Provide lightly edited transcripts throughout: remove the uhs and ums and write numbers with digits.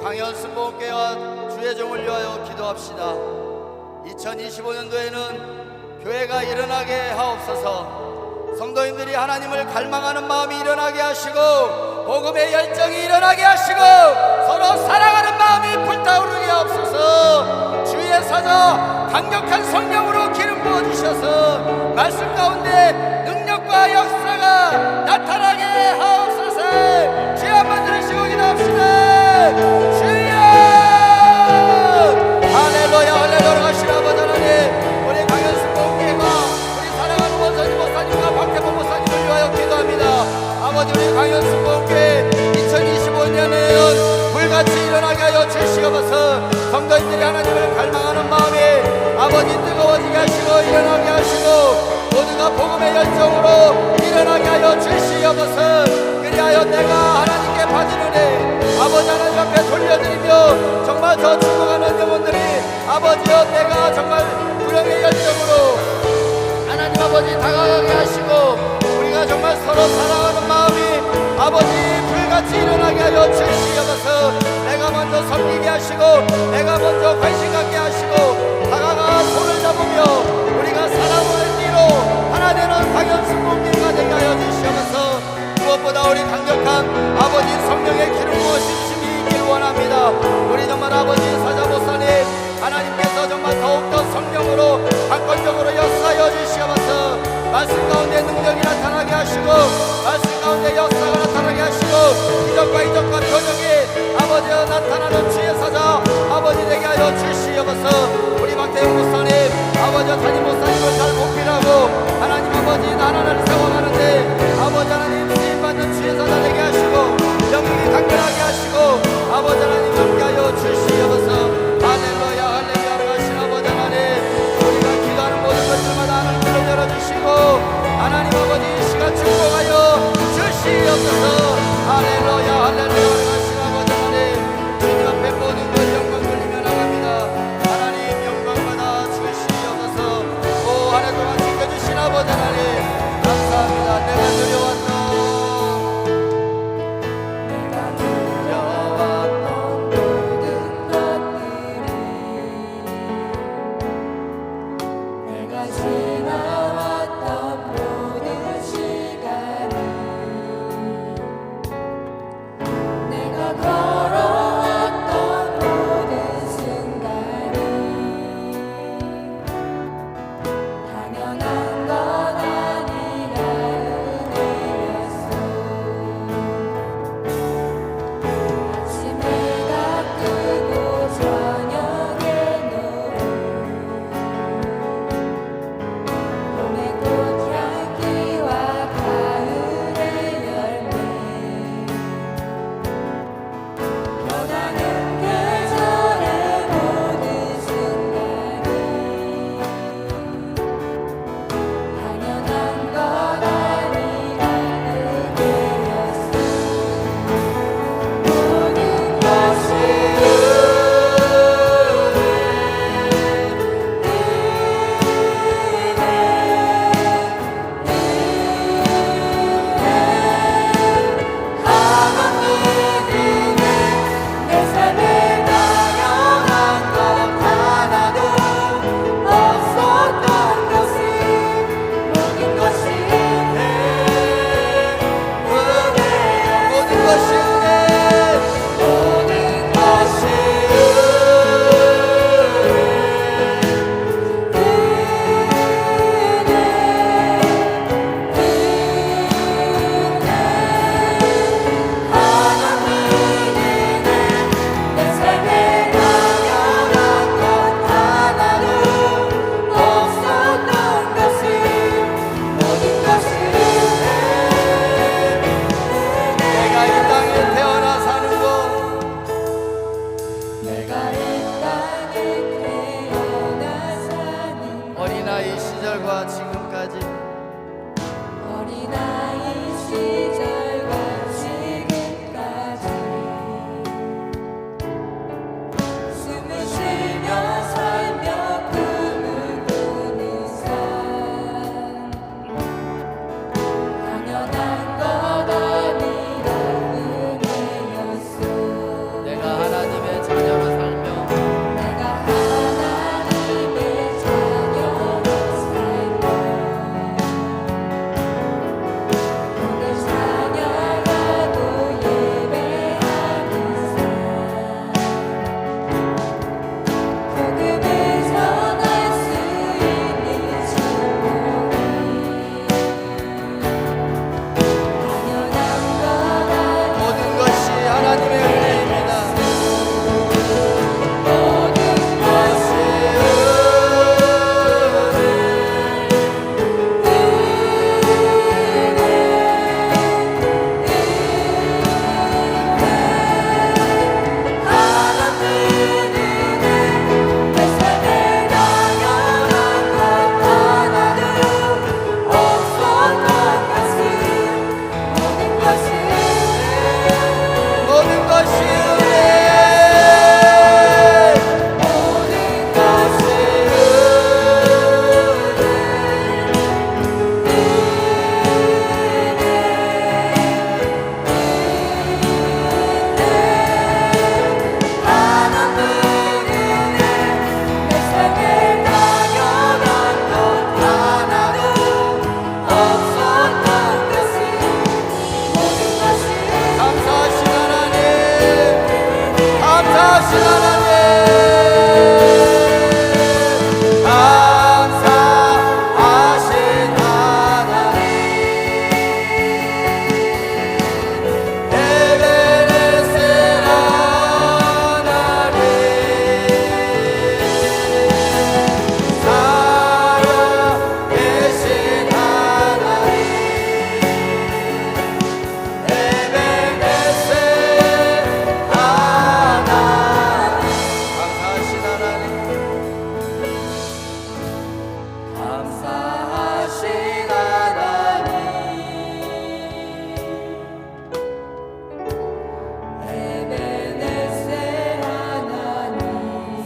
광야순복음교회와 주의 종을 위하여 기도합시다. 2025년도에는 교회가 일어나게 하옵소서. 성도님들이 하나님을 갈망하는 마음이 일어나게 하시고, 복음의 열정이 일어나게 하시고, 서로 사랑하는 마음이 불타오르게 하옵소서. 주의 사자 강력한 성령으로 기름 부어주셔서 말씀 가운데 능력과 역사가 나타나게 하옵소서. 주여 한번 들으시고 기도합시다. 주여 할렐루야 할렐루야 하시라. 아버지 하나님, 우리 광야순복음교회가 우리 사랑하는 원선지 목사님과 박태범 목사님을 위하여 기도합니다. 아버지, 우리 광야순복음교회 2025년에는 불같이 일어나게 하여 주시옵소서. 성도님들이 하나님을 갈망하는 마음이 아버지 뜨거워지게 하시고 일어나게 하시고, 모두가 복음의 열정으로 일어나게 하여 주시옵소서. 그리하여 내가 하나님께 받으노니 아버지 하나님 앞에 돌려드리며, 정말 저 죽어가는 영혼들이 아버지여 내가 정말 불행의 열정으로 하나님 아버지 다가가게 하시고, 우리가 정말 서로 사랑하는 마음이 아버지 불같이 일어나게 하여 주시옵소서. 내가 먼저 섬기게 하시고, 내가 먼저 관심 갖게 하시고, 다가가 손을 잡으며 우리가 사랑을 띠로 하나 되는 광야순복음교회가 되게 하여 주시옵소서. 무엇보다 우리 강력한 아버지 성령의 기름 부으심이 있길 원합니다. 우리 정말 아버지 사자 목사님, 하나님께서 정말 더욱더 성령으로 한건적으로 역사하여 주시옵소서. 말씀 가운데 능력이 나타나게 하시고, 말씀 가운데 역사가 나타나게 하시고, 기적과 이적과 표적이 아버지여 나타나는 주의 사자 아버지 되게 하여 주시옵소서. 우리 박태영 목사님, 아버지여 담임 목사님을 잘 보필하고 하나님 아버지 나라를 세워가는데 아버지 하나님 쓰임받는 주의 사자 되게 하시고, 영광이 강건하게 하시고, 아버지 하나님 함께하여 주시옵소서. 할렐루야 할렐루야 하신 아버지 하나님, 우리가 기도하는 모든 것들마다 하나님을 열어주시고, 하나님 아버지 이 시간 축복하여 주시옵소서. 할렐루야 할렐루야 하신 아버지 하나님, 주님 앞에 모든 것 영광 돌리며 나갑니다. 하나님 영광 받아 주시옵소서. 오, 한 해 동안 지켜주신 아버지 하나님 감사합니다. 내가 두려웠던 모든 것들이 내가 지나왔던 모든 시간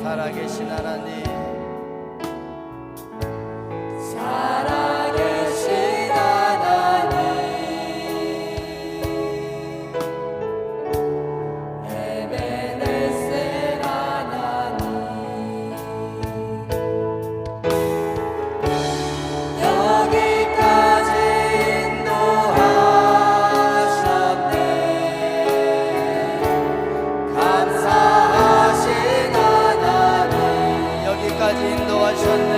살아계신 하나님, 살아계신 하나님, 에베네셀 하나님, 여기까지 인도하셨네. 감사하신 여기까지 인도하셨네.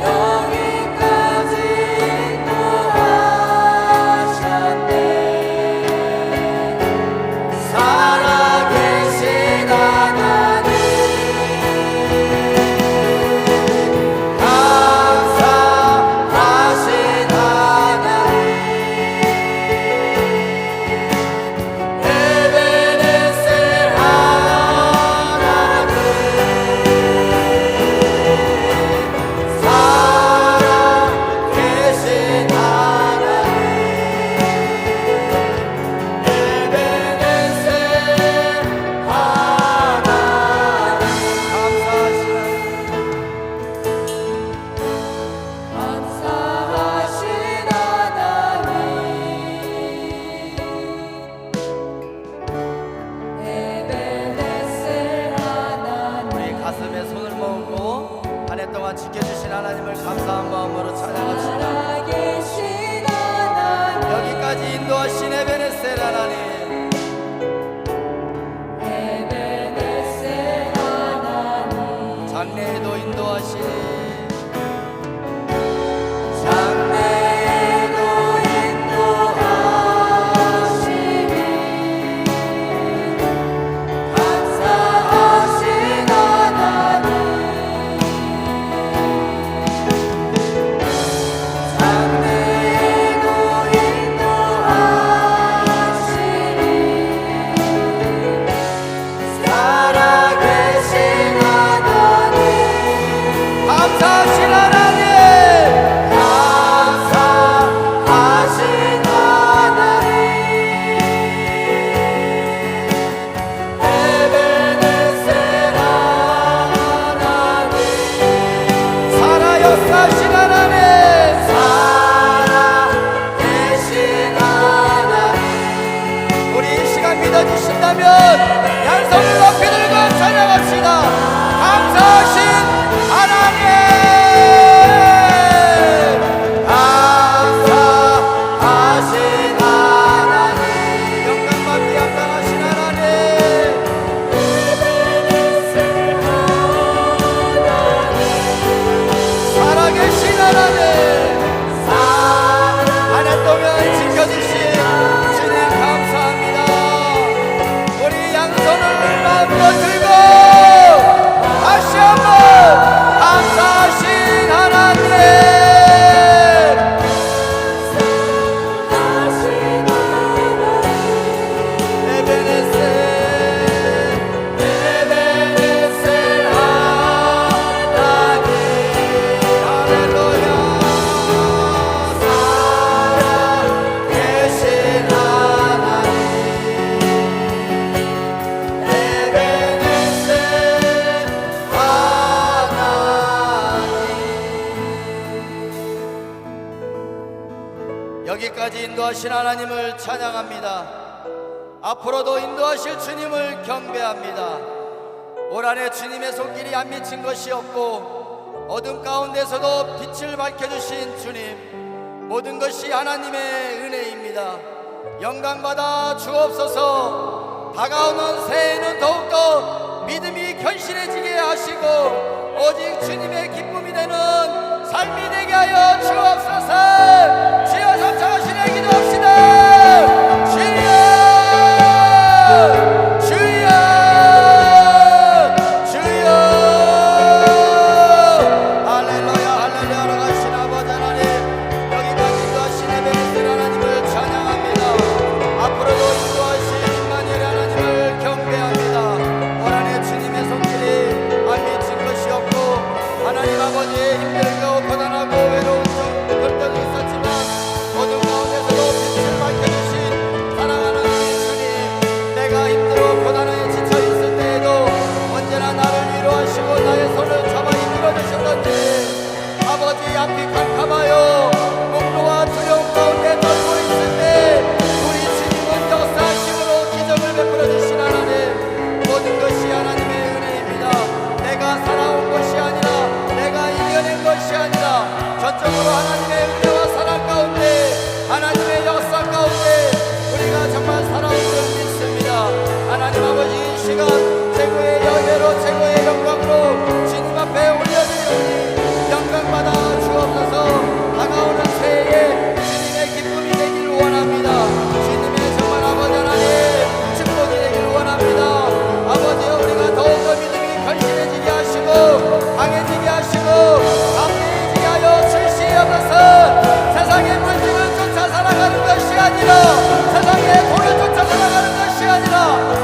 여기까지 인도하셨네. 살아계신 하나님, 감사하신 하나님, 에베네셀 하나님, 살아계신 하나님, 에베네셀 하나님, 감사하신 하나님, 에베네셀 하나님. 우리 가슴에 손을 모으고 한 해 동안 지켜주신 하나님을 감사한 마음으로 찬양합시다. 살아계신 하나님, 여기까지 인도하신 에베네셀 하나님, 에베네셀 하나님, 장래에도 인도하신 장래에도 인도하시니 감사하신 하나님, 장래에도 인도하시니 여기까지 인도하신 하나님을 찬양합니다. 앞으로도 인도하실 주님을 경배합니다. 올 한해 주님의 손길이 안 미친 것이 없고 어둠 가운데서도 빛을 밝혀주신 주님, 모든 것이 하나님의 은혜입니다. 영광받아 주옵소서. 다가오는 새해는 더욱더 믿음이 견실해지게 하시고 오직 주님의 기쁨이 되는 삶이 되게 하여 주옵소서. 주여 삼창하시네 기도합시다. 주여 주여 주여. 할렐루야 할렐루야로 가신 아버지 하나님, 여기까지 인도하신 에베네셀 하나님을 찬양합니다. 앞으로도 인도하신 임마누엘 하나님을 경배합니다. 올 한해 주님의 손길이 안 미친 것이 없고 하나님 아버지의 힘들고 고단하고 외로운 것들도 있었지만 어둠 가운데서도 빛을 밝혀주신 사랑하는 우리 주님, 내가 힘들어 고단하에 지쳐있을 때에도 언제나 나를 위로하시고 나의 손을 잡아 이끌어주셨던지, 아버지 앞이 캄캄하여 공로와 두려움 가운데 떨고 있을 때 우리 주님은 역사하심으로 기적을 베풀어 주신 하나님, 모든 것이 하나님의 은혜입니다. 내가 살아온 것이 아니라 내가 이겨낸 것이 아니라 전적으로 하나님의 은혜와 사랑 가운데 하나님의 역사 가운데 우리가 정말 살아온 줄 믿습니다. 하나님 아버지, 이 시간 최고의 여배로 최고의 영광으로 주님 앞에 올려드리오니 영광받아 주옵소서. 다가오는 새해에 주님의 기쁨이 되기를 원합니다. 주님의 정말 아버지 하나님 축복이 되기를 원합니다. 아버지여, 우리가 더욱더 믿음이 견실해지게 하시고 강해지게 하시고 담대해지게 하여 주시옵소서. 세상의 물질을 쫓아 살아가는 것이 아니라, 세상의 돈을 쫓아 살아가는 것이 아니라,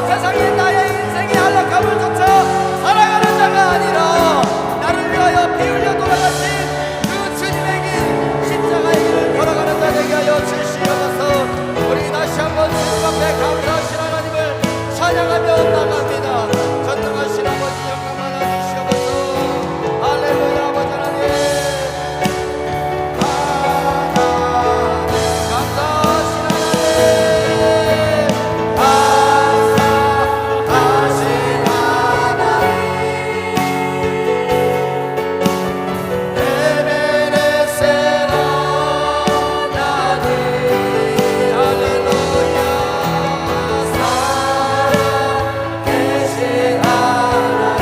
세상에 나의 인생의 안락함을 쫓아 살아가는 자가 아니라 나를 위하여 피 흘려 돌아가신 그 주님의 길, 십자가의 길을 걸어가는 자 되게 하여 주시옵소서. 우리 다시 한번 주님 앞에 감사하신 하나님을 찬양하며 나갑니다. 전능하신 아버지 영광 받아 주시옵소서. 할렐루야. 아버지 하나님 감사하신 하나님, 감사하신 하나님, 에베네셀 하나님, 할렐루야. 살아계신 하나님,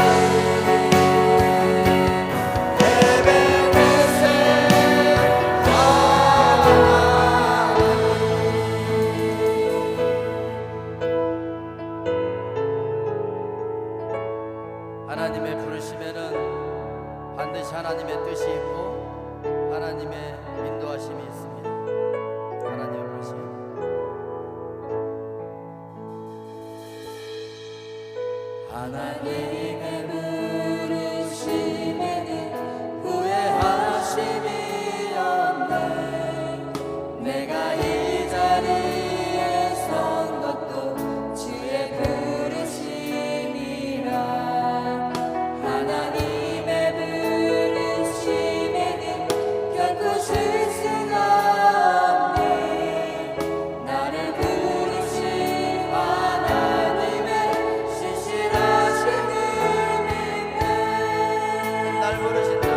에베네셀 하나님의 부르심에는 반드시 하나님의 뜻이 있고 하나님의 인도하심이 있습니다. 하나님의 부르심. 하나님의 부르심에는 후회하심이 없네. 내가 이 자리에 선 것도 주의 부르심이라. 하나님의 부르심에는 결코 실수가 없네. 나를 부르신 하나님의 신실하심을 믿네. 날 부르신다.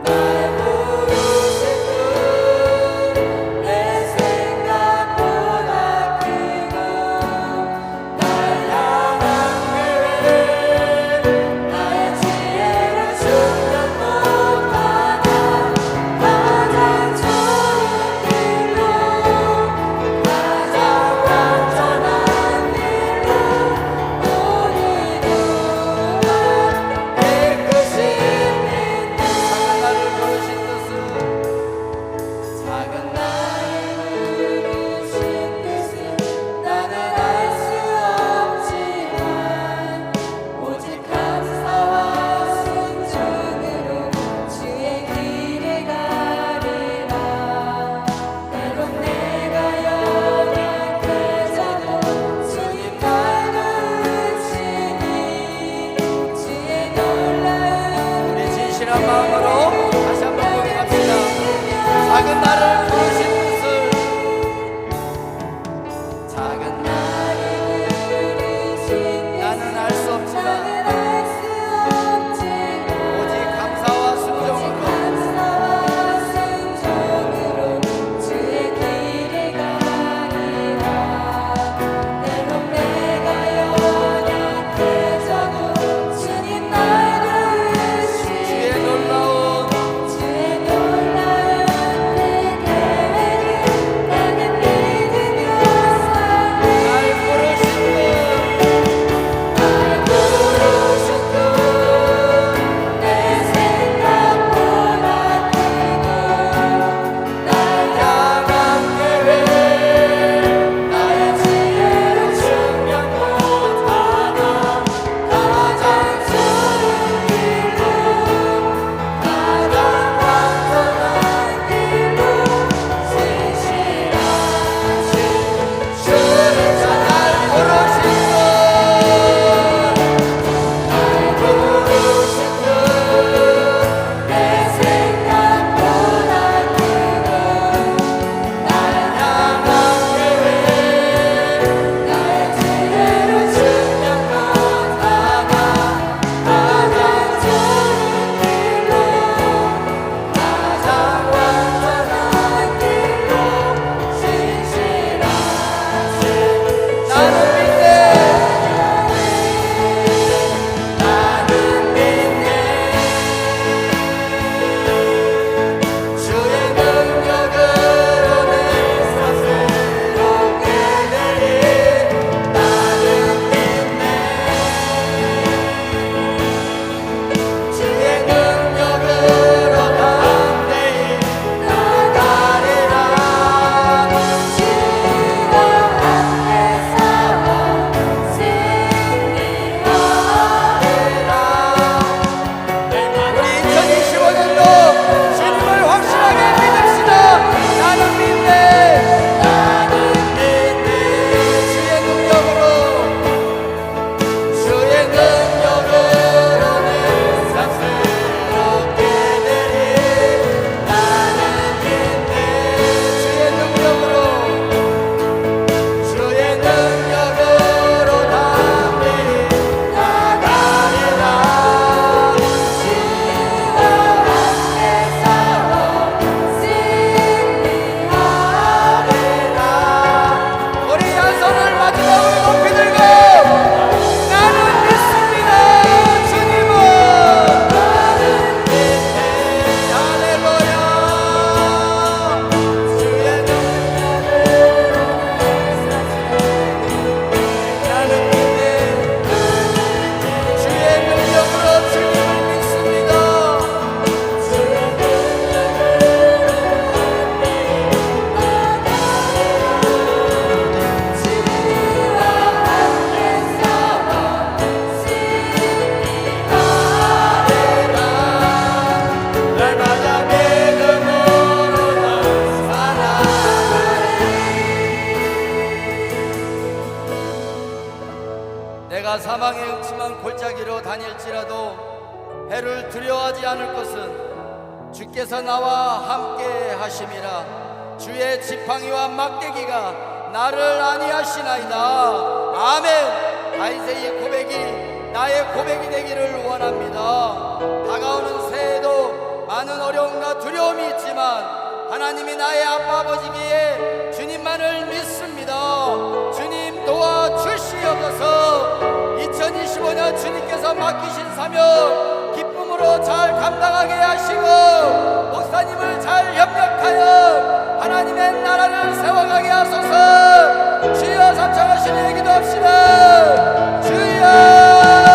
날 부르신 내 생각보다 크고 날 향한 계획 나의 지혜로 충족 못하나 가장 좋은 길로 가장 완전한 길로 오늘도 난 깨끗이 믿네. 작은 나를 부르신 뜻은 작은 나를 부르신 뜻은 나는 알 수 없지만 오직 감사와 순종으로 주의 길에 가리라. 때론 내가 연약해져도 주님 날 도우시니 주의 놀라운 우리 진실한 마음으로 다시 한번 고백합시다. 작은 나를 부르신 뜻을 내가 사망의 음침한 골짜기로 다닐지라도 해를 두려워하지 않을 것은 주께서 나와 함께 하심이라. 주의 지팡이와 막대기가 나를 안위하시나이다. 아멘. 다윗의 이 고백이 나의 고백이 되기를 원합니다. 다가오는 새해에도 많은 어려움과 두려움이 있지만 하나님이 나의 아빠 아버지기에 주님만을 믿습니다. 주님 도와주시옵소서. 2025년 주님께서 맡기신 사명 기쁨으로 잘 감당하게 하시고 목사님을 잘 협력하여 하나님의 나라를 세워가게 하소서. 주여 삼창하시는 기도합시다. 주여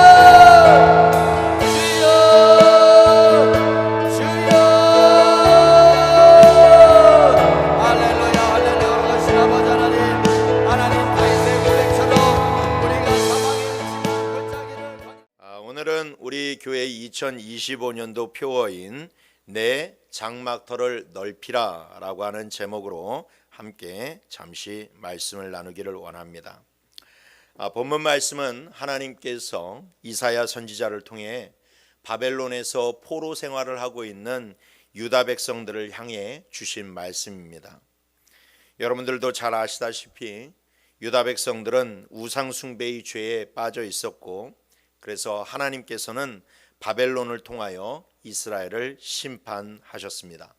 오늘은 우리 교회 2025년도 표어인 내 장막터를 넓히라 라고 하는 제목으로 함께 잠시 말씀을 나누기를 원합니다. 본문 말씀은 하나님께서 이사야 선지자를 통해 바벨론에서 포로 생활을 하고 있는 유다 백성들을 향해 주신 말씀입니다. 여러분들도 잘 아시다시피 유다 백성들은 우상 숭배의 죄에 빠져 있었고, 그래서 하나님께서는 바벨론을 통하여 이스라엘을 심판하셨습니다.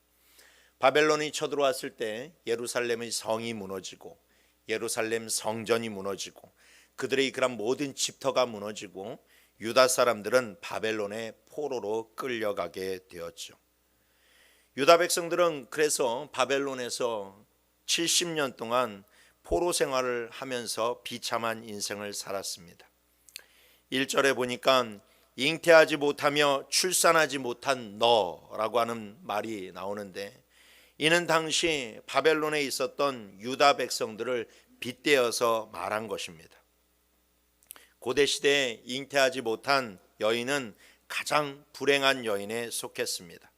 바벨론이 쳐들어왔을 때 예루살렘의 성이 무너지고 예루살렘 성전이 무너지고 그들의 그런 모든 집터가 무너지고 유다 사람들은 바벨론의 포로로 끌려가게 되었죠. 유다 백성들은 그래서 바벨론에서 70년 동안 포로 생활을 하면서 비참한 인생을 살았습니다. 1절에 보니까 잉태하지 못하며 출산하지 못한 너라고 하는 말이 나오는데, 이는 당시 바벨론에 있었던 유다 백성들을 빗대어서 말한 것입니다. 고대 시대에 잉태하지 못한 여인은 가장 불행한 여인에 속했습니다.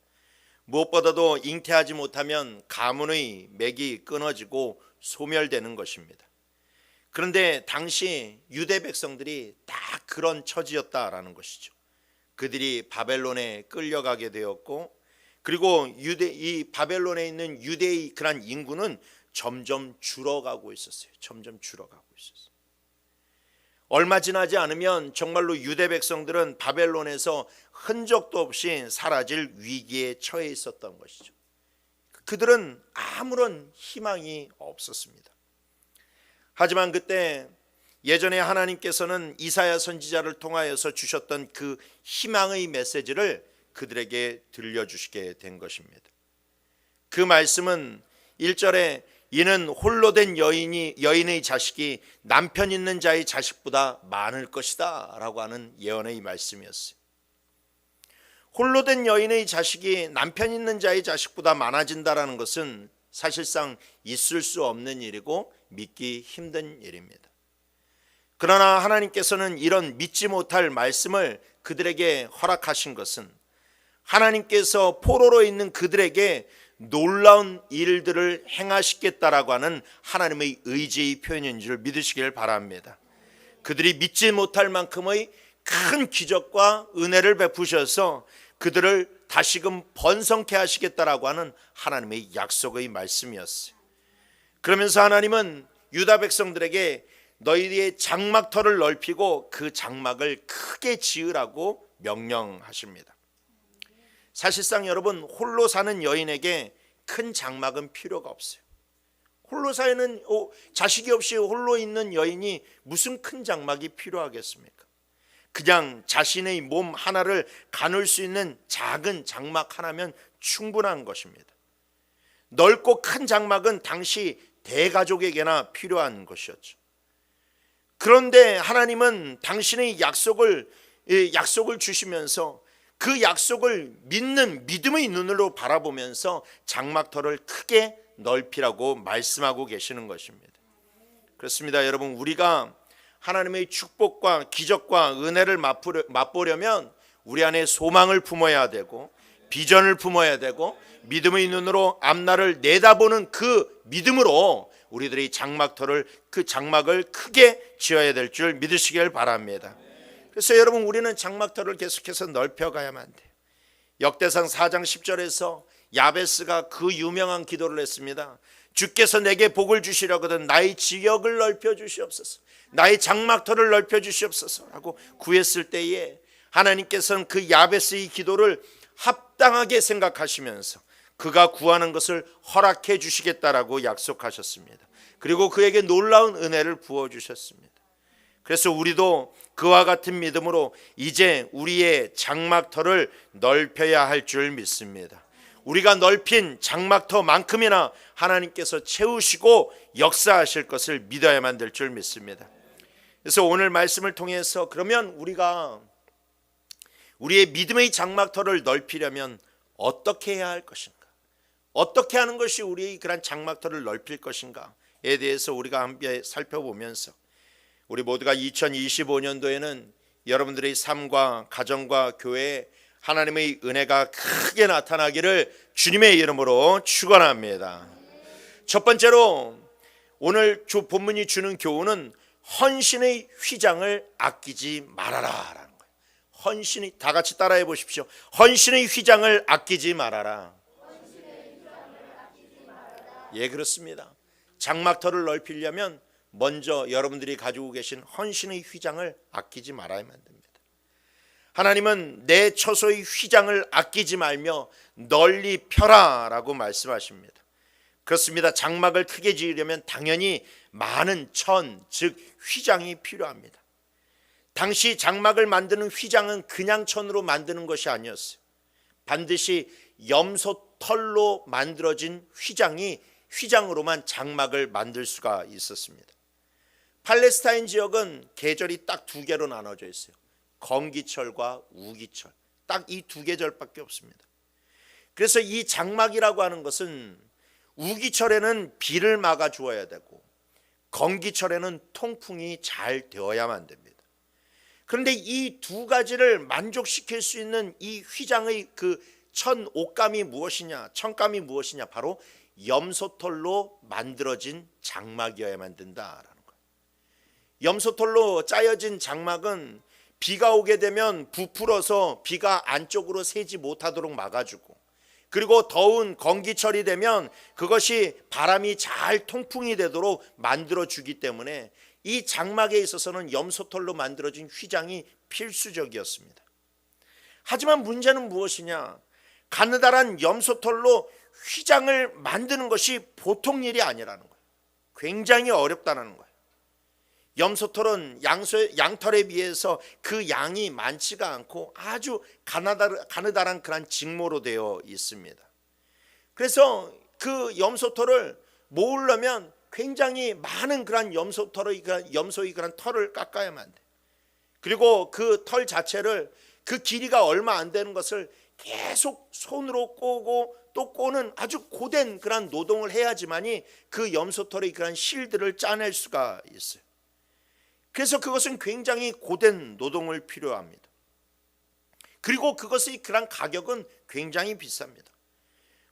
무엇보다도 잉태하지 못하면 가문의 맥이 끊어지고 소멸되는 것입니다. 그런데 당시 유대 백성들이 딱 그런 처지였다라는 것이죠. 그들이 바벨론에 끌려가게 되었고, 그리고 이 바벨론에 있는 유대의 그런 인구는 점점 줄어가고 있었어요. 점점 줄어가고 있었어요. 얼마 지나지 않으면 정말로 유대 백성들은 바벨론에서 흔적도 없이 사라질 위기에 처해 있었던 것이죠. 그들은 아무런 희망이 없었습니다. 하지만 그때 예전에 하나님께서는 이사야 선지자를 통하여서 주셨던 그 희망의 메시지를 그들에게 들려주시게 된 것입니다. 그 말씀은 1절에 이는 홀로 된 여인의 자식이 남편 있는 자의 자식보다 많을 것이다 라고 하는 예언의 말씀이었어요. 홀로 된 여인의 자식이 남편 있는 자의 자식보다 많아진다라는 것은 사실상 있을 수 없는 일이고 믿기 힘든 일입니다. 그러나 하나님께서는 이런 믿지 못할 말씀을 그들에게 허락하신 것은 하나님께서 포로로 있는 그들에게 놀라운 일들을 행하시겠다라고 하는 하나님의 의지의 표현인 줄 믿으시길 바랍니다. 그들이 믿지 못할 만큼의 큰 기적과 은혜를 베푸셔서 그들을 다시금 번성케 하시겠다라고 하는 하나님의 약속의 말씀이었어요. 그러면서 하나님은 유다 백성들에게 너희의 장막터를 넓히고 그 장막을 크게 지으라고 명령하십니다. 사실상 여러분, 홀로 사는 여인에게 큰 장막은 필요가 없어요. 홀로 사는 자식이 없이 홀로 있는 여인이 무슨 큰 장막이 필요하겠습니까? 그냥 자신의 몸 하나를 가눌 수 있는 작은 장막 하나면 충분한 것입니다. 넓고 큰 장막은 당시 대가족에게나 필요한 것이었죠. 그런데 하나님은 당신의 약속을 주시면서 그 약속을 믿는 믿음의 눈으로 바라보면서 장막터를 크게 넓히라고 말씀하고 계시는 것입니다. 그렇습니다. 여러분, 우리가 하나님의 축복과 기적과 은혜를 맛보려면 우리 안에 소망을 품어야 되고 비전을 품어야 되고 믿음의 눈으로 앞날을 내다보는 그 믿음으로 우리들이 그 장막을 크게 지어야 될 줄 믿으시길 바랍니다. 그래서 여러분, 우리는 장막터를 계속해서 넓혀가야만 돼요. 역대상 4장 10절에서 야베스가 그 유명한 기도를 했습니다. 주께서 내게 복을 주시려거든 나의 지역을 넓혀 주시옵소서, 나의 장막터를 넓혀 주시옵소서 라고 구했을 때에 하나님께서는 그 야베스의 기도를 합당하게 생각하시면서 그가 구하는 것을 허락해 주시겠다라고 약속하셨습니다. 그리고 그에게 놀라운 은혜를 부어주셨습니다. 그래서 우리도 그와 같은 믿음으로 이제 우리의 장막터를 넓혀야 할 줄 믿습니다. 우리가 넓힌 장막터만큼이나 하나님께서 채우시고 역사하실 것을 믿어야만 될 줄 믿습니다. 그래서 오늘 말씀을 통해서 그러면 우리가 우리의 믿음의 장막터를 넓히려면 어떻게 해야 할 것인가? 어떻게 하는 것이 우리의 그런 장막터를 넓힐 것인가에 대해서 우리가 함께 살펴보면서 우리 모두가 2025년도에는 여러분들의 삶과 가정과 교회에 하나님의 은혜가 크게 나타나기를 주님의 이름으로 축원합니다. 첫 번째로 오늘 본문이 주는 교훈은 헌신의 휘장을 아끼지 말아라. 헌신이, 다 같이 따라해 보십시오. 헌신의 휘장을 아끼지 말아라. 예, 그렇습니다. 장막터를 넓히려면 먼저 여러분들이 가지고 계신 헌신의 휘장을 아끼지 말아야만 됩니다. 하나님은 내 처소의 휘장을 아끼지 말며 널리 펴라 라고 말씀하십니다. 그렇습니다. 장막을 크게 지으려면 당연히 많은 즉 휘장이 필요합니다. 당시 장막을 만드는 휘장은 그냥 천으로 만드는 것이 아니었어요. 반드시 염소털로 만들어진 휘장으로만 장막을 만들 수가 있었습니다. 팔레스타인 지역은 계절이 딱 두 개로 나눠져 있어요. 건기철과 우기철, 딱 이 두 계절밖에 없습니다. 그래서 이 장막이라고 하는 것은 우기철에는 비를 막아 주어야 되고 건기철에는 통풍이 잘 되어야만 됩니다. 그런데 이 두 가지를 만족시킬 수 있는 이 휘장의 그 천감이 무엇이냐? 바로 염소털로 만들어진 장막이어야만 된다라는 거예요. 염소털로 짜여진 장막은 비가 오게 되면 부풀어서 비가 안쪽으로 새지 못하도록 막아주고, 그리고 더운 건기철이 되면 그것이 바람이 잘 통풍이 되도록 만들어주기 때문에 이 장막에 있어서는 염소털로 만들어진 휘장이 필수적이었습니다. 하지만 문제는 무엇이냐? 가느다란 염소털로 휘장을 만드는 것이 보통 일이 아니라는 거예요. 굉장히 어렵다는 거예요. 염소털은 양털에 비해서 그 양이 많지가 않고 아주 가느다란 그런 직모로 되어 있습니다. 그래서 그 염소털을 모으려면 굉장히 많은 그런 염소의 그런 털을 깎아야만 돼. 그리고 그 털 자체를 그 길이가 얼마 안 되는 것을 계속 손으로 꼬고 또 꼬는 아주 고된 그런 노동을 해야지만이 그 염소털의 그런 실들을 짜낼 수가 있어요. 그래서 그것은 굉장히 고된 노동을 필요합니다. 그리고 그것의 그런 가격은 굉장히 비쌉니다.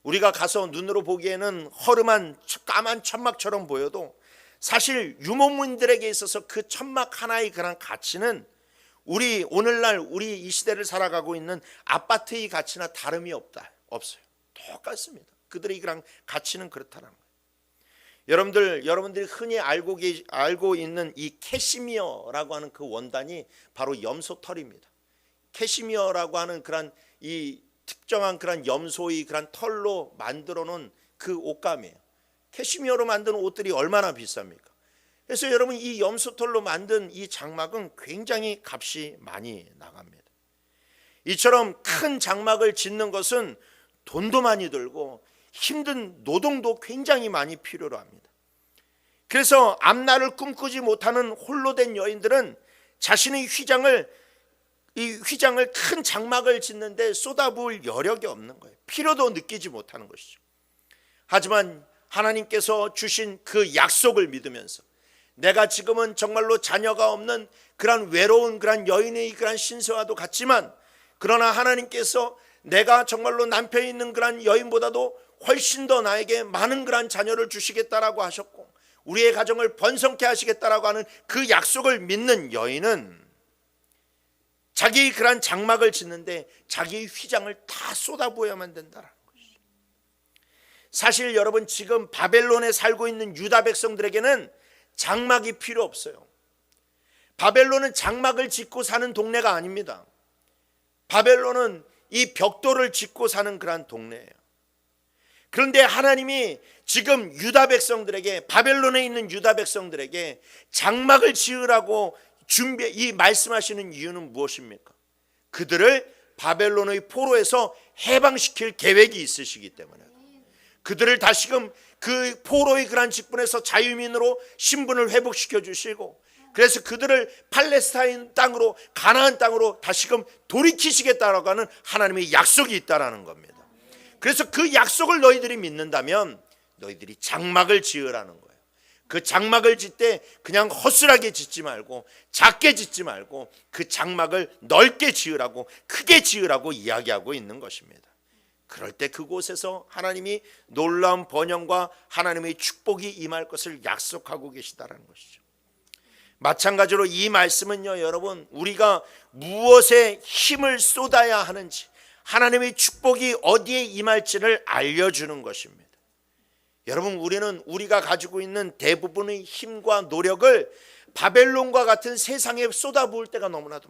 우리가 가서 눈으로 보기에는 허름한 까만 천막처럼 보여도 사실 유목민들에게 있어서 그 천막 하나의 그런 가치는 오늘날 우리 이 시대를 살아가고 있는 아파트의 가치나 다름이 없어요. 똑같습니다. 그들의 그런 가치는 그렇다는 거예요. 여러분들이 흔히 알고 있는 이 캐시미어라고 하는 그 원단이 바로 염소털입니다. 캐시미어라고 하는 그런 이 특정한 그런 염소의 그런 털로 만들어 놓은 그 옷감이에요. 캐시미어로 만든 옷들이 얼마나 비쌉니까? 그래서 여러분, 이 염소털로 만든 이 장막은 굉장히 값이 많이 나갑니다. 이처럼 큰 장막을 짓는 것은 돈도 많이 들고 힘든 노동도 굉장히 많이 필요로 합니다. 그래서 앞날을 꿈꾸지 못하는 홀로 된 여인들은 자신의 휘장을 큰 장막을 짓는데 쏟아부을 여력이 없는 거예요. 필요도 느끼지 못하는 것이죠. 하지만 하나님께서 주신 그 약속을 믿으면서 내가 지금은 정말로 자녀가 없는 그런 외로운 그런 여인의 그런 신세와도 같지만, 그러나 하나님께서 내가 정말로 남편이 있는 그런 여인보다도 훨씬 더 나에게 많은 그런 자녀를 주시겠다라고 하셨고, 우리의 가정을 번성케 하시겠다라고 하는 그 약속을 믿는 여인은 자기의 그러한 장막을 짓는데 자기의 휘장을 다 쏟아부어야만 된다라는 것이죠. 사실 여러분, 지금 바벨론에 살고 있는 유다 백성들에게는 장막이 필요 없어요. 바벨론은 장막을 짓고 사는 동네가 아닙니다. 바벨론은 이 벽돌을 짓고 사는 그러한 동네예요. 그런데 하나님이 지금 유다 백성들에게, 바벨론에 있는 유다 백성들에게 장막을 지으라고 이 말씀하시는 이유는 무엇입니까? 그들을 바벨론의 포로에서 해방시킬 계획이 있으시기 때문에, 그들을 다시금 그 포로의 그러한 직분에서 자유민으로 신분을 회복시켜 주시고, 그래서 그들을 팔레스타인 땅으로, 가나안 땅으로 다시금 돌이키시겠다라고 하는 하나님의 약속이 있다라는 겁니다. 그래서 그 약속을 너희들이 믿는다면 너희들이 장막을 지으라는 거예요. 그 장막을 짓되 그냥 허술하게 짓지 말고, 작게 짓지 말고, 그 장막을 넓게 지으라고, 크게 지으라고 이야기하고 있는 것입니다. 그럴 때 그곳에서 하나님이 놀라운 번영과 하나님의 축복이 임할 것을 약속하고 계시다라는 것이죠. 마찬가지로 이 말씀은요, 여러분, 우리가 무엇에 힘을 쏟아야 하는지, 하나님의 축복이 어디에 임할지를 알려주는 것입니다. 여러분, 우리는 우리가 가지고 있는 대부분의 힘과 노력을 바벨론과 같은 세상에 쏟아부을 때가 너무나도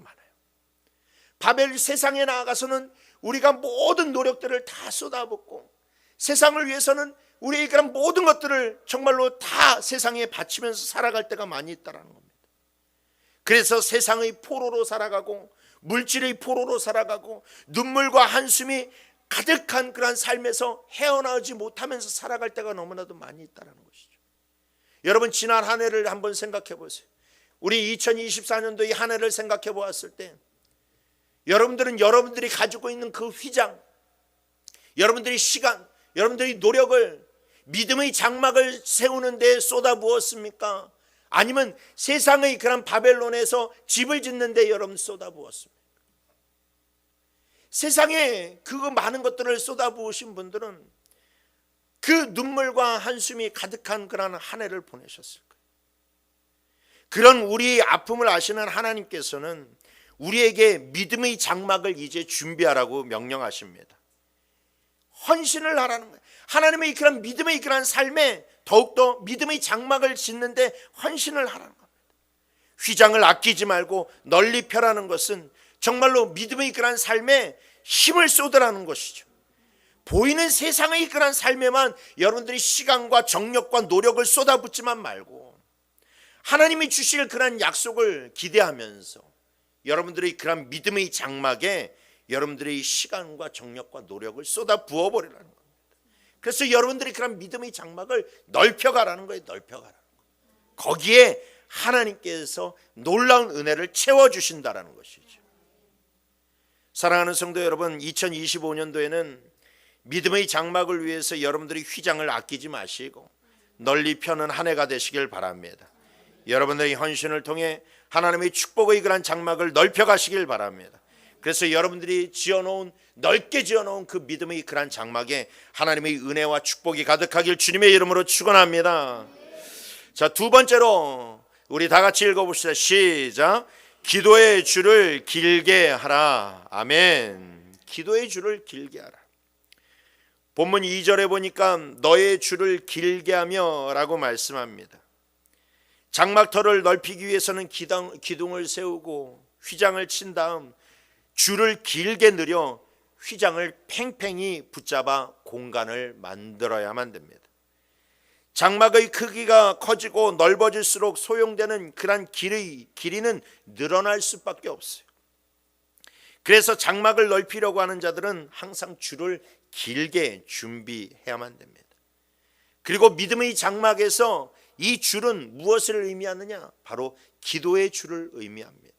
많아요. 세상에 나아가서는 우리가 모든 노력들을 다 쏟아붓고, 세상을 위해서는 우리의 그런 모든 것들을 정말로 다 세상에 바치면서 살아갈 때가 많이 있다는 겁니다. 그래서 세상의 포로로 살아가고, 물질의 포로로 살아가고, 눈물과 한숨이 가득한 그러한 삶에서 헤어나오지 못하면서 살아갈 때가 너무나도 많이 있다는 것이죠. 여러분, 지난 한 해를 한번 생각해 보세요. 우리 2024년도 이 한 해를 생각해 보았을 때, 여러분들은 여러분들이 가지고 있는 그 휘장, 여러분들이 시간, 여러분들이 노력을 믿음의 장막을 세우는 데 쏟아부었습니까? 아니면 세상의 그런 바벨론에서 집을 짓는 데 여러분 쏟아부었습니까? 세상에 그 많은 것들을 쏟아부으신 분들은 그 눈물과 한숨이 가득한 그런 한 해를 보내셨을 거예요. 그런 우리의 아픔을 아시는 하나님께서는 우리에게 믿음의 장막을 이제 준비하라고 명령하십니다. 헌신을 하라는 거예요. 하나님의 그런 믿음의 그런 삶에 더욱더 믿음의 장막을 짓는데 헌신을 하라는 겁니다. 휘장을 아끼지 말고 널리 펴라는 것은 정말로 믿음의 그런 삶에 힘을 쏟으라는 것이죠. 보이는 세상의 그런 삶에만 여러분들이 시간과 정력과 노력을 쏟아붓지만 말고, 하나님이 주실 그런 약속을 기대하면서 여러분들의 그런 믿음의 장막에 여러분들의 시간과 정력과 노력을 쏟아 부어버리라는 겁니다. 그래서 여러분들이 그런 믿음의 장막을 넓혀가라는 거예요. 넓혀가라는 거예요. 거기에 하나님께서 놀라운 은혜를 채워주신다라는 것이죠. 사랑하는 성도 여러분, 2025년도에는 믿음의 장막을 위해서 여러분들이 휘장을 아끼지 마시고 널리 펴는 한 해가 되시길 바랍니다. 여러분들의 헌신을 통해 하나님의 축복의 그런 장막을 넓혀가시길 바랍니다. 그래서 여러분들이 넓게 지어놓은 그 믿음의 그런 장막에 하나님의 은혜와 축복이 가득하길 주님의 이름으로 축원합니다. 자, 두 번째로 우리 다 같이 읽어봅시다. 시작. 기도의 줄을 길게 하라. 아멘. 기도의 줄을 길게 하라. 본문 2절에 보니까 너의 줄을 길게 하며 라고 말씀합니다. 장막터를 넓히기 위해서는 기둥을 세우고 휘장을 친 다음 줄을 길게 늘여 휘장을 팽팽히 붙잡아 공간을 만들어야만 됩니다. 장막의 크기가 커지고 넓어질수록 소용되는 그런 길이는 늘어날 수밖에 없어요. 그래서 장막을 넓히려고 하는 자들은 항상 줄을 길게 준비해야만 됩니다. 그리고 믿음의 장막에서 이 줄은 무엇을 의미하느냐? 바로 기도의 줄을 의미합니다.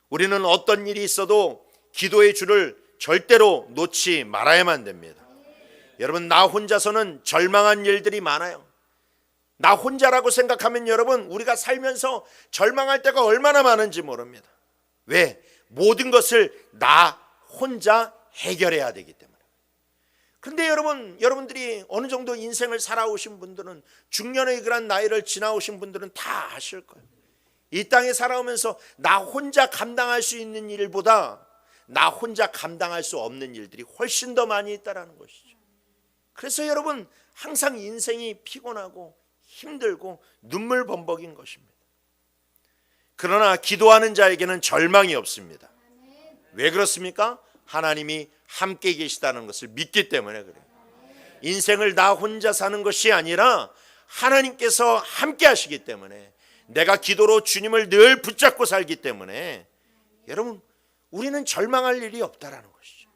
우리는 어떤 일이 있어도 기도의 줄을 절대로 놓지 말아야만 됩니다. 여러분, 나 혼자서는 절망한 일들이 많아요. 나 혼자라고 생각하면 여러분, 우리가 살면서 절망할 때가 얼마나 많은지 모릅니다. 왜? 모든 것을 나 혼자 해결해야 되기 때문에. 그런데 여러분들이 어느 정도 인생을 살아오신 분들은, 중년의 그런 나이를 지나오신 분들은 다 아실 거예요. 이 땅에 살아오면서 나 혼자 감당할 수 있는 일보다 나 혼자 감당할 수 없는 일들이 훨씬 더 많이 있다는 것이죠. 그래서 여러분, 항상 인생이 피곤하고 힘들고 눈물 범벅인 것입니다. 그러나 기도하는 자에게는 절망이 없습니다. 왜 그렇습니까? 하나님이 함께 계시다는 것을 믿기 때문에 그래요. 인생을 나 혼자 사는 것이 아니라 하나님께서 함께 하시기 때문에, 내가 기도로 주님을 늘 붙잡고 살기 때문에 여러분, 우리는 절망할 일이 없다라는 것이죠.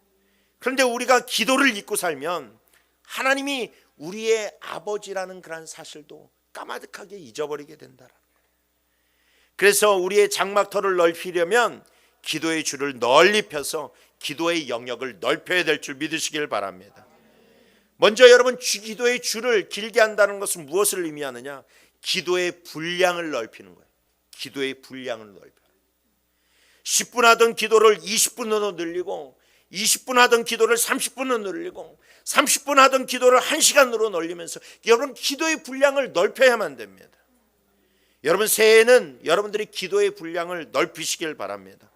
그런데 우리가 기도를 잊고 살면 하나님이 우리의 아버지라는 그런 사실도 까마득하게 잊어버리게 된다라는 거예요. 그래서 우리의 장막터를 넓히려면 기도의 줄을 널리 펴서 기도의 영역을 넓혀야 될 줄 믿으시길 바랍니다. 먼저 여러분, 기도의 줄을 길게 한다는 것은 무엇을 의미하느냐? 기도의 분량을 넓히는 거예요. 기도의 분량을 넓혀요. 10분 하던 기도를 20분으로 늘리고, 20분 하던 기도를 30분으로 늘리고, 30분 하던 기도를 1시간으로 늘리면서 여러분, 기도의 분량을 넓혀야만 됩니다. 여러분, 새해에는 여러분들이 기도의 분량을 넓히시길 바랍니다.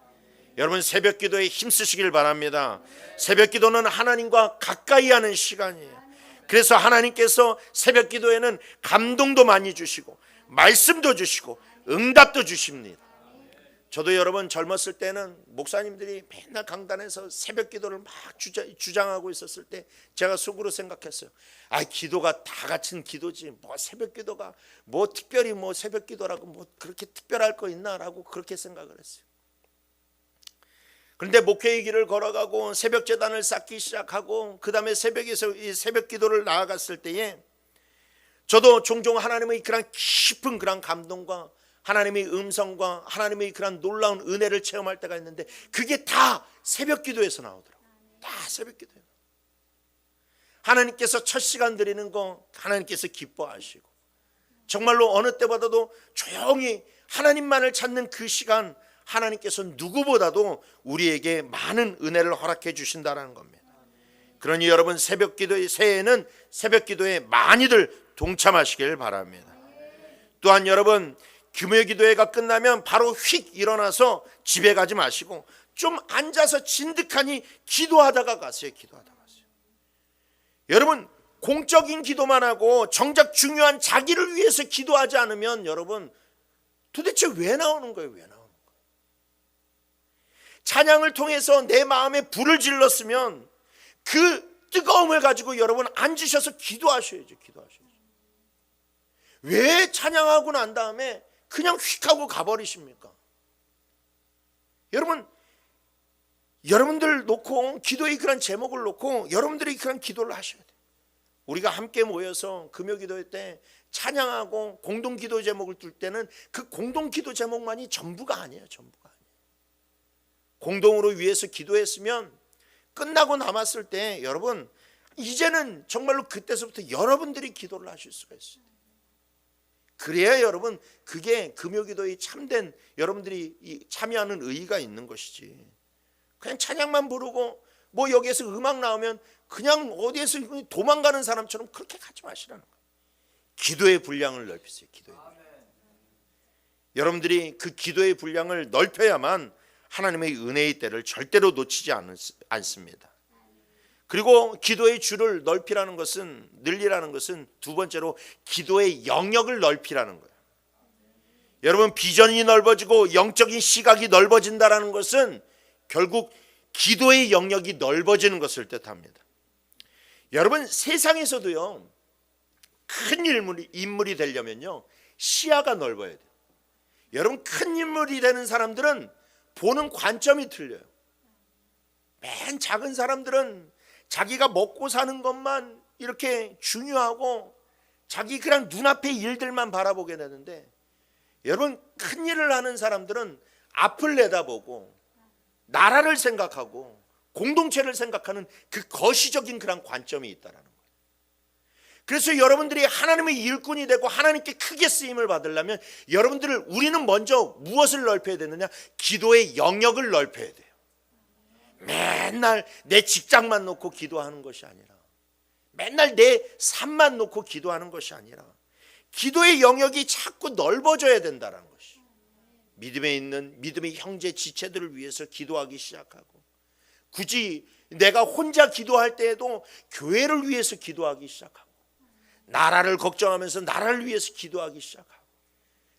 여러분, 새벽 기도에 힘쓰시길 바랍니다. 새벽 기도는 하나님과 가까이 하는 시간이에요. 그래서 하나님께서 새벽 기도에는 감동도 많이 주시고 말씀도 주시고 응답도 주십니다. 저도 여러분 젊었을 때는 목사님들이 맨날 강단에서 새벽 기도를 막 주장하고 있었을 때 제가 속으로 생각했어요. 아, 기도가 다 같은 기도지 뭐 새벽 기도가 뭐 특별히 뭐 새벽 기도라고 뭐 그렇게 특별할 거 있나라고 그렇게 생각을 했어요. 그런데 목회의 길을 걸어가고 새벽 제단을 쌓기 시작하고 그 다음에 새벽에서 이 새벽 기도를 나아갔을 때에 저도 종종 하나님의 그런 깊은 그런 감동과 하나님의 음성과 하나님의 그런 놀라운 은혜를 체험할 때가 있는데, 그게 다 새벽 기도에서 나오더라고요. 다 새벽 기도예요. 하나님께서 첫 시간 드리는 거 하나님께서 기뻐하시고, 정말로 어느 때보다도 조용히 하나님만을 찾는 그 시간, 하나님께서 누구보다도 우리에게 많은 은혜를 허락해 주신다는 겁니다. 그러니 여러분, 새벽 기도의 새해에는 새벽 기도에 많이들 동참하시길 바랍니다. 또한 여러분, 규모 기도회가 끝나면 바로 휙 일어나서 집에 가지 마시고 좀 앉아서 진득하니 기도하다가 가세요. 기도하다가 가세요. 여러분, 공적인 기도만 하고 정작 중요한 자기를 위해서 기도하지 않으면 여러분, 도대체 왜 나오는 거예요? 왜 나오는 거예요? 찬양을 통해서 내 마음에 불을 질렀으면 그 뜨거움을 가지고 여러분 앉으셔서 기도하셔야죠. 기도하셔야죠. 왜 찬양하고 난 다음에 그냥 휙 하고 가버리십니까? 여러분들 놓고, 기도의 그런 제목을 놓고 여러분들이 그런 기도를 하셔야 돼요. 우리가 함께 모여서 금요 기도회 때 찬양하고 공동 기도 제목을 둘 때는 그 공동 기도 제목만이 전부가 아니에요. 전부가 아니에요. 공동으로 위해서 기도했으면 끝나고 남았을 때 여러분, 이제는 정말로 그때서부터 여러분들이 기도를 하실 수가 있어요. 그래야 여러분, 그게 금요기도의 참된 여러분들이 참여하는 의의가 있는 것이지, 그냥 찬양만 부르고 뭐 여기에서 음악 나오면 그냥 어디에서 도망가는 사람처럼 그렇게 가지 마시라는 거예요. 기도의 분량을 넓히세요. 기도의 분량. 여러분들이 그 기도의 분량을 넓혀야만 하나님의 은혜의 때를 절대로 놓치지 않습니다. 그리고 기도의 줄을 넓히라는 것은, 늘리라는 것은 두 번째로 기도의 영역을 넓히라는 거예요. 여러분, 비전이 넓어지고 영적인 시각이 넓어진다는 것은 결국 기도의 영역이 넓어지는 것을 뜻합니다. 여러분, 세상에서도요, 큰 인물이 되려면요, 시야가 넓어야 돼요. 여러분, 큰 인물이 되는 사람들은 보는 관점이 틀려요. 맨 작은 사람들은 자기가 먹고 사는 것만 이렇게 중요하고 자기 그냥 눈앞의 일들만 바라보게 되는데, 여러분, 큰 일을 하는 사람들은 앞을 내다보고 나라를 생각하고 공동체를 생각하는 그 거시적인 그런 관점이 있다라는 거예요. 그래서 여러분들이 하나님의 일꾼이 되고 하나님께 크게 쓰임을 받으려면 우리는 먼저 무엇을 넓혀야 되느냐? 기도의 영역을 넓혀야 돼요. 맨날 내 직장만 놓고 기도하는 것이 아니라 맨날 내 삶만 놓고 기도하는 것이 아니라 기도의 영역이 자꾸 넓어져야 된다는 것이, 믿음의 형제 지체들을 위해서 기도하기 시작하고, 굳이 내가 혼자 기도할 때에도 교회를 위해서 기도하기 시작하고, 나라를 걱정하면서 나라를 위해서 기도하기 시작하고,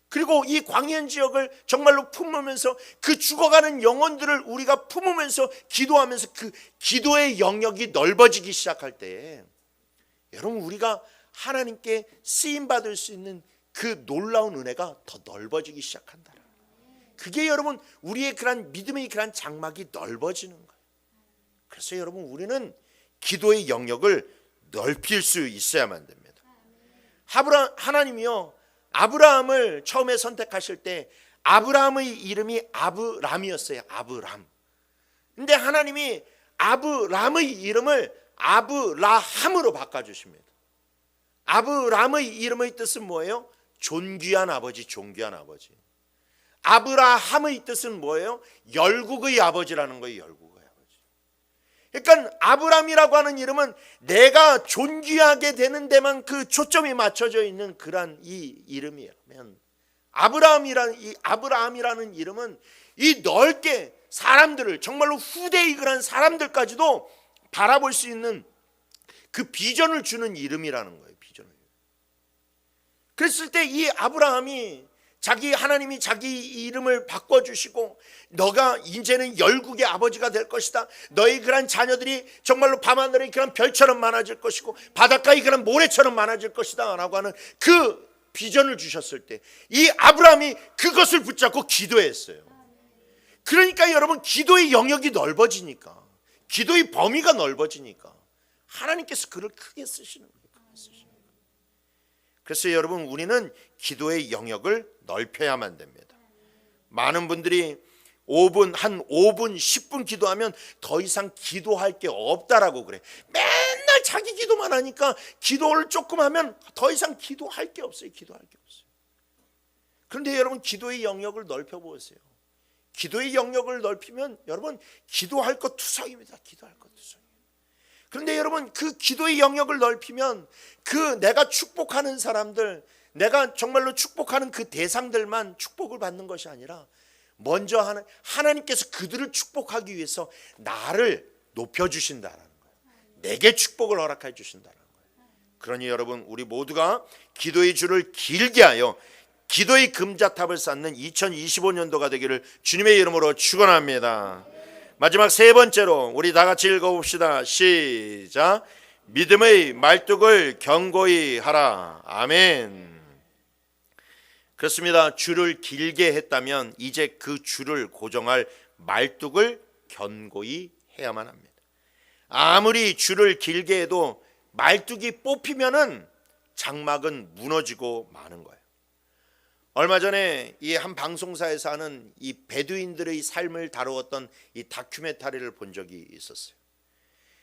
그리고 이 광야 지역을 정말로 품으면서 그 죽어가는 영혼들을 우리가 품으면서 기도하면서 그 기도의 영역이 넓어지기 시작할 때, 여러분 우리가 하나님께 쓰임 받을 수 있는 그 놀라운 은혜가 더 넓어지기 시작한다. 그게 여러분 우리의 그런 믿음의 그런 장막이 넓어지는 거예요. 그래서 여러분 우리는 기도의 영역을 넓힐 수 있어야만 됩니다. 하나님이요, 아브라함을 처음에 선택하실 때 아브라함의 이름이 아브람이었어요. 아브람. 근데 하나님이 아브람의 이름을 아브라함으로 바꿔주십니다. 아브람의 이름의 뜻은 뭐예요? 존귀한 아버지, 존귀한 아버지. 아브라함의 뜻은 뭐예요? 열국의 아버지라는 거예요. 열국의 아버지. 그러니까 아브람이라고 하는 이름은 내가 존귀하게 되는 데만 그 초점이 맞춰져 있는 그런 이 이름이라면, 아브라함이라는 이름은 이 넓게 사람들을, 정말로 후대의 그런 사람들까지도 바라볼 수 있는 그 비전을 주는 이름이라는 거예요. 비전을. 그랬을 때 이 아브라함이 하나님이 자기 이름을 바꿔주시고, 너가 이제는 열국의 아버지가 될 것이다, 너의 그런 자녀들이 정말로 밤하늘의 그런 별처럼 많아질 것이고 바닷가의 그런 모래처럼 많아질 것이다 라고 하는 그 비전을 주셨을 때 이 아브라함이 그것을 붙잡고 기도했어요. 그러니까 여러분 기도의 영역이 넓어지니까, 기도의 범위가 넓어지니까 하나님께서 그를 크게 쓰시는 거예요. 그래서 여러분 우리는 기도의 영역을 넓혀야만 됩니다. 많은 분들이 5분, 10분 기도하면 더 이상 기도할 게 없다라고 그래. 맨날 자기 기도만 하니까 기도를 조금 하면 더 이상 기도할 게 없어요. 기도할 게 없어요. 그런데 여러분 기도의 영역을 넓혀보세요. 기도의 영역을 넓히면 여러분 기도할 것 투성입니다. 기도할 것 투성. 그런데 여러분 그 기도의 영역을 넓히면 그 내가 축복하는 사람들, 내가 정말로 축복하는 그 대상들만 축복을 받는 것이 아니라 먼저 하나님께서 그들을 축복하기 위해서 나를 높여주신다라는 거예요. 내게 축복을 허락해 주신다는 거예요. 그러니 여러분 우리 모두가 기도의 줄을 길게 하여 기도의 금자탑을 쌓는 2025년도가 되기를 주님의 이름으로 축원합니다. 마지막 세 번째로 우리 다 같이 읽어봅시다. 시작. 믿음의 말뚝을 견고히 하라. 아멘. 그렇습니다. 줄을 길게 했다면 이제 그 줄을 고정할 말뚝을 견고히 해야만 합니다. 아무리 줄을 길게 해도 말뚝이 뽑히면은 장막은 무너지고 마는 거예요. 얼마 전에 이 한 방송사에서 하는 이 베두인들의 삶을 다루었던 이 다큐멘터리를 본 적이 있었어요.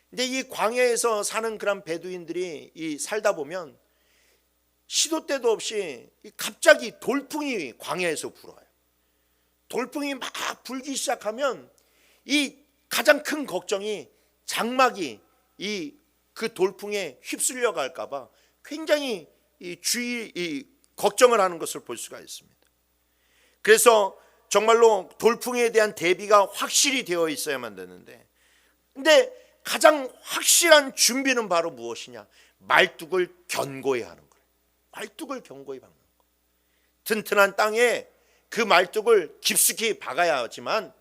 근데 이 광야에서 사는 그런 베두인들이 이 살다 보면 시도 때도 없이 갑자기 돌풍이 광야에서 불어요. 돌풍이 막 불기 시작하면 이 가장 큰 걱정이 장막이 이 그 돌풍에 휩쓸려 갈까 봐 굉장히 걱정을 하는 것을 볼 수가 있습니다. 그래서 정말로 돌풍에 대한 대비가 확실히 되어 있어야만 되는데, 근데 가장 확실한 준비는 바로 무엇이냐? 말뚝을 견고히 하는 거예요. 말뚝을 견고히 박는 거예요. 튼튼한 땅에 그 말뚝을 깊숙이 박아야 하지만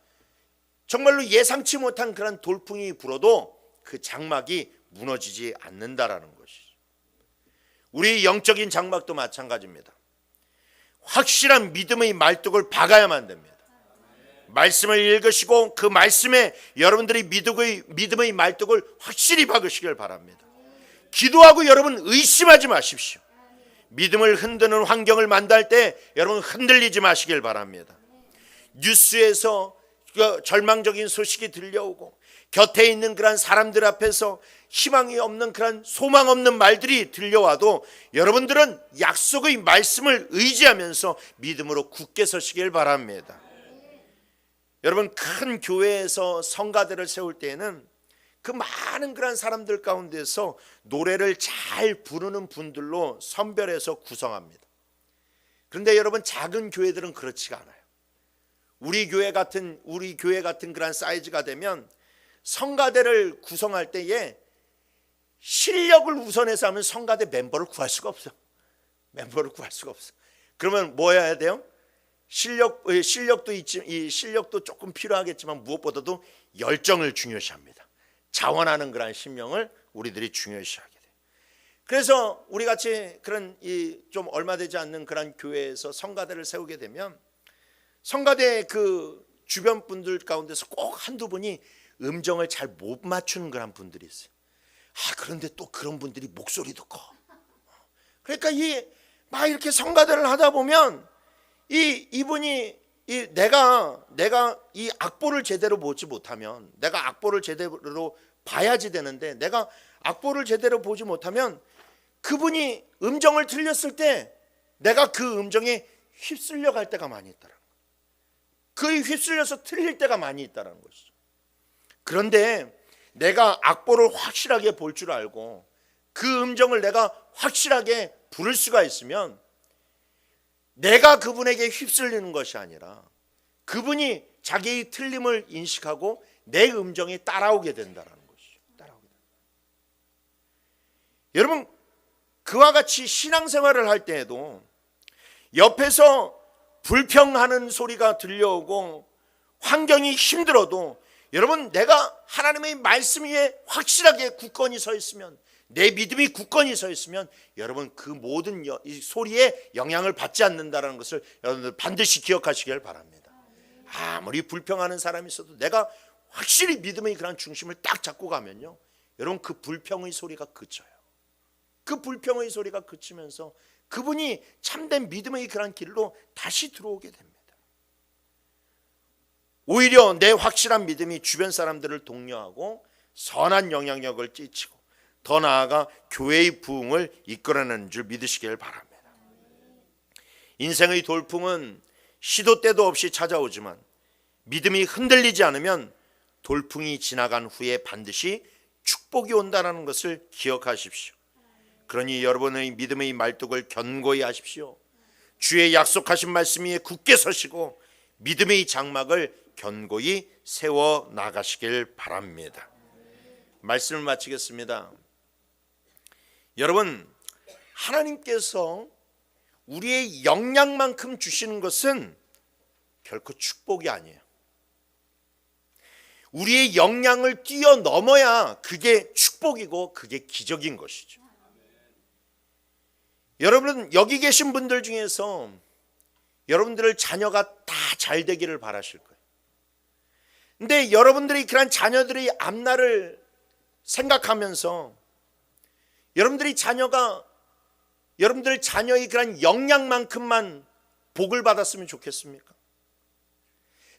정말로 예상치 못한 그런 돌풍이 불어도 그 장막이 무너지지 않는다라는 것이죠. 우리 영적인 장막도 마찬가지입니다. 확실한 믿음의 말뚝을 박아야만 됩니다. 말씀을 읽으시고 그 말씀에 여러분들이 믿음의 말뚝을 확실히 박으시길 바랍니다. 기도하고 여러분 의심하지 마십시오. 믿음을 흔드는 환경을 만날 때 여러분 흔들리지 마시길 바랍니다. 뉴스에서 절망적인 소식이 들려오고 곁에 있는 그런 사람들 앞에서 희망이 없는 그런 소망 없는 말들이 들려와도 여러분들은 약속의 말씀을 의지하면서 믿음으로 굳게 서시길 바랍니다. 여러분 큰 교회에서 성가대를 세울 때에는 그 많은 그런 사람들 가운데서 노래를 잘 부르는 분들로 선별해서 구성합니다. 그런데 여러분, 작은 교회들은 그렇지가 않아요. 우리 교회 같은 그런 사이즈가 되면 성가대를 구성할 때에 실력을 우선해서 하면 성가대 멤버를 구할 수가 없어. 그러면 뭐 해야 돼요? 실력도 있지, 이 실력도 조금 필요하겠지만 무엇보다도 열정을 중요시합니다. 자원하는 그런 심령을 우리들이 중요시하게 돼요. 그래서 우리 같이 그런 좀 얼마 되지 않는 그런 교회에서 성가대를 세우게 되면 성가대 그 주변 분들 가운데서 꼭 한두 분이 음정을 잘 못 맞추는 그런 분들이 있어요. 그런데 또 그런 분들이 목소리도 커. 그러니까 막 이렇게 성가대를 하다 보면 이분이 내가 이 악보를 제대로 보지 못하면, 내가 악보를 제대로 봐야지 되는데 내가 악보를 제대로 보지 못하면 그분이 음정을 틀렸을 때 내가 그 음정에 휩쓸려 갈 때가 많이 있다라는 거예요. 그 휩쓸려서 틀릴 때가 많이 있다라는 것이죠. 그런데 내가 악보를 확실하게 볼 줄 알고 그 음정을 내가 확실하게 부를 수가 있으면 내가 그분에게 휩쓸리는 것이 아니라 그분이 자기의 틀림을 인식하고 내 음정에 따라오게 된다는 것이죠. 여러분, 그와 같이 신앙생활을 할 때에도 옆에서 불평하는 소리가 들려오고 환경이 힘들어도 여러분, 내가 하나님의 말씀 위에 확실하게 굳건히 서 있으면, 내 믿음이 굳건히 서 있으면 여러분, 그 모든 이 소리에 영향을 받지 않는다는 것을 여러분들 반드시 기억하시길 바랍니다. 아무리 불평하는 사람이 있어도 내가 확실히 믿음의 그런 중심을 딱 잡고 가면요, 여러분, 그 불평의 소리가 그쳐요. 그 불평의 소리가 그치면서 그분이 참된 믿음의 그런 길로 다시 들어오게 됩니다. 오히려 내 확실한 믿음이 주변 사람들을 독려하고 선한 영향력을 끼치고 더 나아가 교회의 부흥을 이끌어내는 줄 믿으시길 바랍니다. 인생의 돌풍은 시도 때도 없이 찾아오지만 믿음이 흔들리지 않으면 돌풍이 지나간 후에 반드시 축복이 온다는 것을 기억하십시오. 그러니 여러분의 믿음의 말뚝을 견고히 하십시오. 주의 약속하신 말씀 위에 굳게 서시고 믿음의 장막을 견고히 세워 나가시길 바랍니다. 말씀을 마치겠습니다. 여러분, 하나님께서 우리의 역량만큼 주시는 것은 결코 축복이 아니에요. 우리의 역량을 뛰어넘어야 그게 축복이고 그게 기적인 것이죠. 여러분, 여기 계신 분들 중에서 여러분들의 자녀가 다 잘 되기를 바라실 거예요. 근데 여러분들이 그런 자녀들의 앞날을 생각하면서 여러분들 자녀의 그런 역량만큼만 복을 받았으면 좋겠습니까?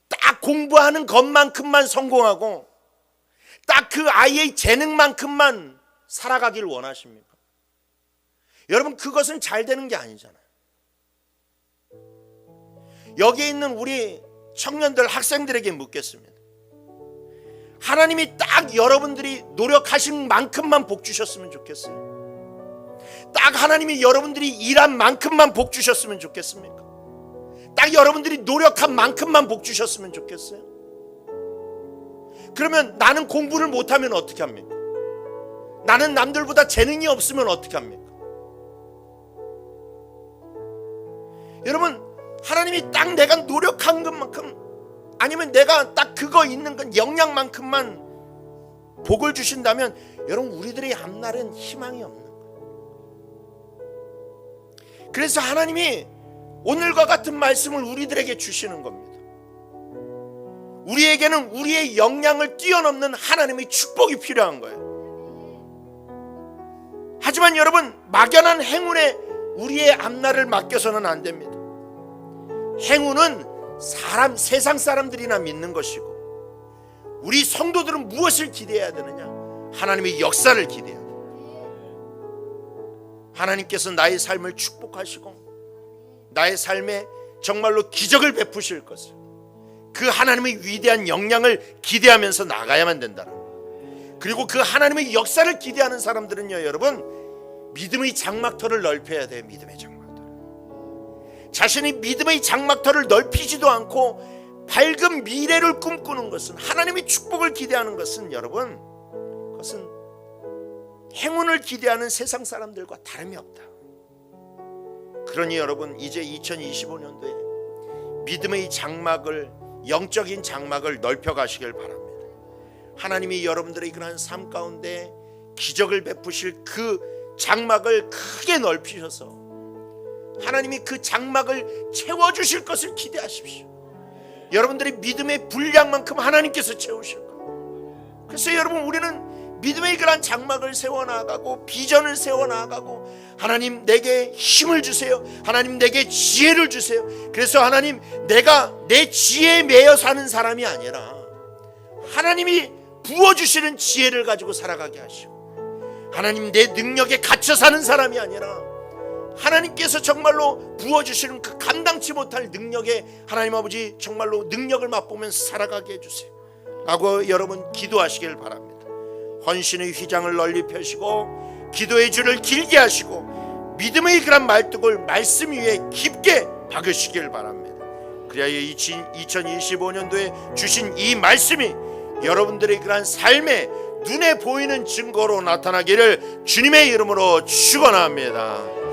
딱 공부하는 것만큼만 성공하고 딱 그 아이의 재능만큼만 살아가길 원하십니까? 여러분, 그것은 잘 되는 게 아니잖아요. 여기에 있는 우리 청년들, 학생들에게 묻겠습니다. 하나님이 딱 여러분들이 노력하신 만큼만 복 주셨으면 좋겠어요? 딱 하나님이 여러분들이 일한 만큼만 복 주셨으면 좋겠습니까? 딱 여러분들이 노력한 만큼만 복 주셨으면 좋겠어요? 그러면 나는 공부를 못하면 어떻게 합니까? 나는 남들보다 재능이 없으면 어떻게 합니까? 여러분, 하나님이 딱 내가 노력한 것만큼, 아니면 내가 딱 그거 있는 건 역량만큼만 복을 주신다면 여러분, 우리들의 앞날은 희망이 없는 거예요. 그래서 하나님이 오늘과 같은 말씀을 우리들에게 주시는 겁니다. 우리에게는 우리의 역량을 뛰어넘는 하나님의 축복이 필요한 거예요. 하지만 여러분, 막연한 행운에 우리의 앞날을 맡겨서는 안 됩니다. 행운은 세상 사람들이나 믿는 것이고, 우리 성도들은 무엇을 기대해야 되느냐? 하나님의 역사를 기대해야 돼요. 하나님께서 나의 삶을 축복하시고 나의 삶에 정말로 기적을 베푸실 것을, 그 하나님의 위대한 역량을 기대하면서 나가야만 된다는 거예요. 그리고 그 하나님의 역사를 기대하는 사람들은요, 여러분, 믿음의 장막터를 넓혀야 돼요. 믿음의 장막터. 자신이 믿음의 장막터를 넓히지도 않고 밝은 미래를 꿈꾸는 것은, 하나님의 축복을 기대하는 것은, 여러분, 그것은 행운을 기대하는 세상 사람들과 다름이 없다. 그러니 여러분, 이제 2025년도에 믿음의 장막을, 영적인 장막을 넓혀 가시길 바랍니다. 하나님이 여러분들의 그러한 삶 가운데 기적을 베푸실 그 장막을 크게 넓히셔서 하나님이 그 장막을 채워주실 것을 기대하십시오. 여러분들의 믿음의 분량만큼 하나님께서 채우실 거예요. 그래서 여러분, 우리는 믿음의 그러한 장막을 세워나가고 비전을 세워나가고, 하나님 내게 힘을 주세요, 하나님 내게 지혜를 주세요. 그래서 하나님, 내가 내 지혜에 매여 사는 사람이 아니라 하나님이 부어주시는 지혜를 가지고 살아가게 하시고, 하나님 내 능력에 갇혀 사는 사람이 아니라 하나님께서 정말로 부어주시는 그 감당치 못할 능력에 하나님 아버지 정말로 능력을 맛보면서 살아가게 해주세요 라고 여러분 기도하시길 바랍니다. 헌신의 휘장을 널리 펴시고 기도의 줄을 길게 하시고 믿음의 그런 말뚝을 말씀 위에 깊게 박으시길 바랍니다. 그래야 2025년도에 주신 이 말씀이 여러분들의 그러한 삶에 눈에 보이는 증거로 나타나기를 주님의 이름으로 축원합니다.